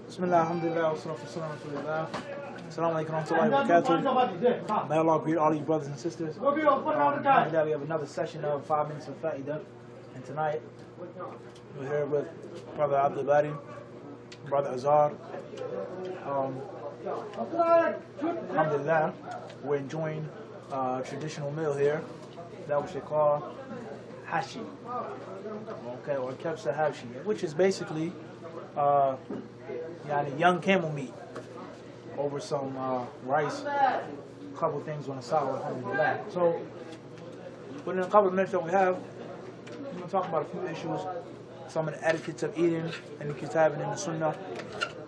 Bismillah, alhamdulillah, wa salatu wa salam. Assalamu alaikum wa rahmatullahi wa barakatuh. May Allah greet all you brothers and sisters. Today we have another session of 5 minutes of Fa'idah. And tonight, we're here with Brother Abdul-Bari, Brother Azhar. Alhamdulillah, we're enjoying a traditional meal here, that which they call hashi, okay, or kebsa hashi, which is basically young camel meat over some rice, a couple things on the side, alhamdulillah. So, within a couple of minutes that we have, we're going to talk about a few issues, some of the etiquettes of eating in the kitab and in the sunnah,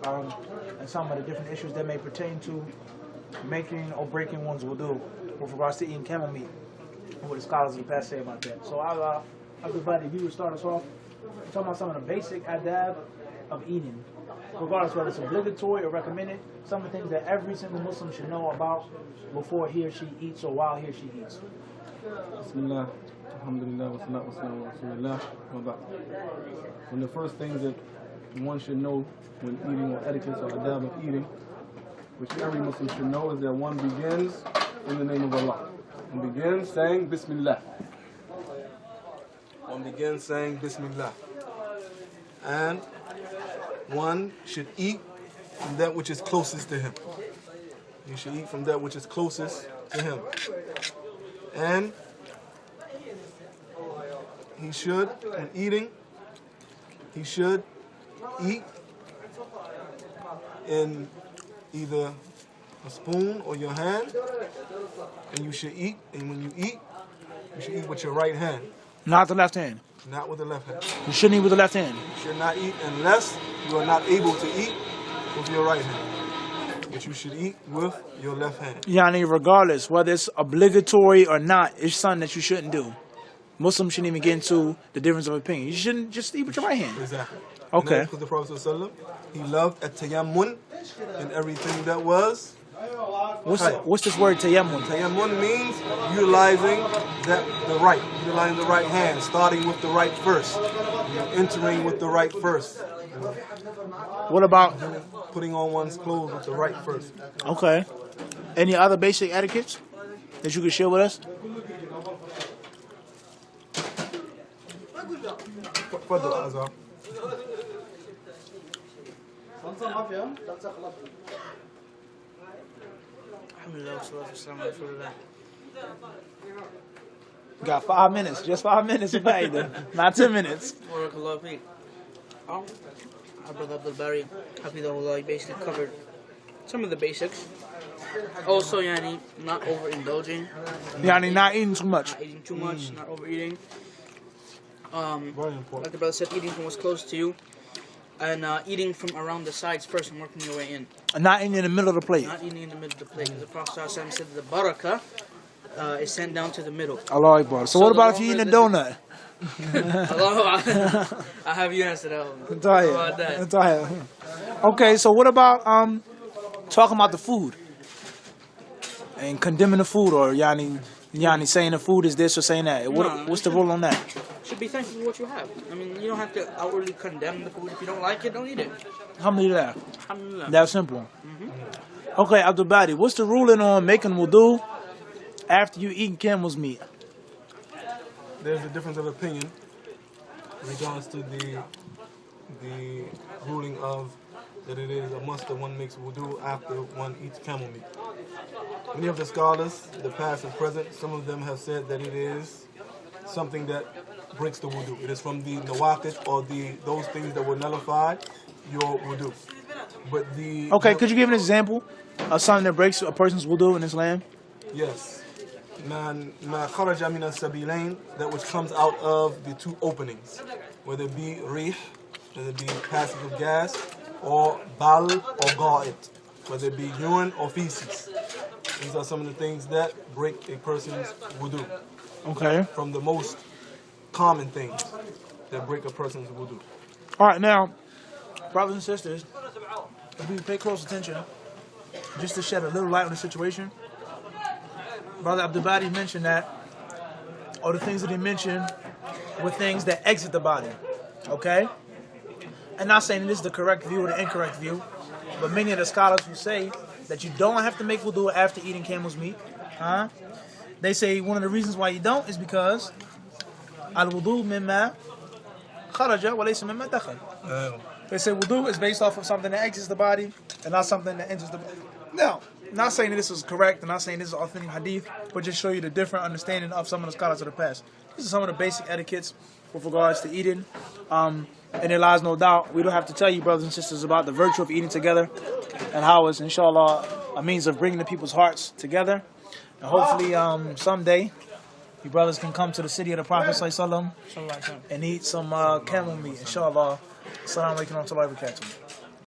and some of the different issues that may pertain to making or breaking one's wudu with regards to eating camel meat, and what the scholars of the past say about that. So, Abdul-Bari, if you would start us off, talking about some of the basic adab of eating, regardless whether it's obligatory or recommended, some of the things that every single Muslim should know about before he or she eats or while he or she eats. Bismillah, alhamdulillah, wa salatu wa salam wa rasulillah. One of the first things that one should know when eating, or etiquette or adab of eating, which every Muslim should know, is that one begins in the name of Allah. One begins saying Bismillah. One begins saying Bismillah. And one should eat from that which is closest to him. You should eat from that which is closest to him. And he should, when eating, he should eat in either a spoon or your hand. And you should eat, and when you eat, you should eat with your right hand. Not the left hand. Not with the left hand. You shouldn't eat with the left hand. You should not eat unless you are not able to eat with your right hand. But you should eat with your left hand. Yani, regardless whether it's obligatory or not, it's something that you shouldn't do. Muslims shouldn't even get into the difference of opinion. You shouldn't just eat with your right hand. Exactly. Okay. Because the Prophet ﷺ, he loved at-tayammun in everything that was. What's this word tayammun? Tayammun means utilizing the right hand, starting with the right first, entering with the right first. What about putting on one's clothes with the right first? Okay. Any other basic etiquettes that you could share with us? Further, Azhar. Got 5 minutes, just 5 minutes of Fa'idah, not 10 minutes. Our brother Abdul-Bari, Hafidahullah, basically covered some of the basics. Also, not overindulging. Not eating too much. Not eating too much, not overeating. Very important. Like the brother said, eating from what's close to you. And eating from around the sides first and working your way in. Not eating in the middle of the plate. Not eating in the middle of the plate. The Prophet said that the barakah is sent down to the middle. Allah Akbar. So what about if you eat a donut? I have you answer that one. Okay, so what about talking about the food and condemning the food, or yani saying the food is this or saying that? What's the rule on that? Should be thankful for what you have. I mean, you don't have to outwardly condemn the food. If you don't like it, don't eat it. Alhamdulillah. Alhamdulillah. That's simple. Okay, Abdul-Bari, what's the ruling on making wudu after you eating camel's meat? There's a difference of opinion in regards to the ruling of that it is a must that one makes wudu after one eats camel meat. Many of the scholars, the past and present, some of them have said that it is something that breaks the wudu. It is from the nawaqid, or those things that will nullify your wudu. But okay, could you give an example of something that breaks a person's wudu in Islam? Yes. Ma kharaja min as-sabilain, that which comes out of the two openings, whether it be rih, whether it be passage of gas, or bal or ga'it, whether it be urine or feces. These are some of the things that break a person's wudu. Okay. From the most common things that break a person's wudu. All right, now, brothers and sisters, if we pay close attention, just to shed a little light on the situation, Brother Abdul-Bari mentioned that, or the things that he mentioned were things that exit the body, okay? and not saying this is the correct view or the incorrect view, but many of the scholars who say that you don't have to make wudu after eating camel's meat, they say one of the reasons why you don't is because al-wudu mimma kharaja wa laysa mimma dakhal. They say wudu is based off of something that exits the body and not something that enters the body. Now, not saying that this is correct and not saying this is authentic hadith, but just show you the different understanding of some of the scholars of the past. These are some of the basic etiquettes with regards to eating. And there lies no doubt, we don't have to tell you, brothers and sisters, about the virtue of eating together and how it's, inshallah, a means of bringing the people's hearts together. And hopefully, someday, you brothers can come to the city of the Prophet ﷺ and eat some camel meat, inshallah. Assalamu alaikum wa rahmatullahi wa barakatuh.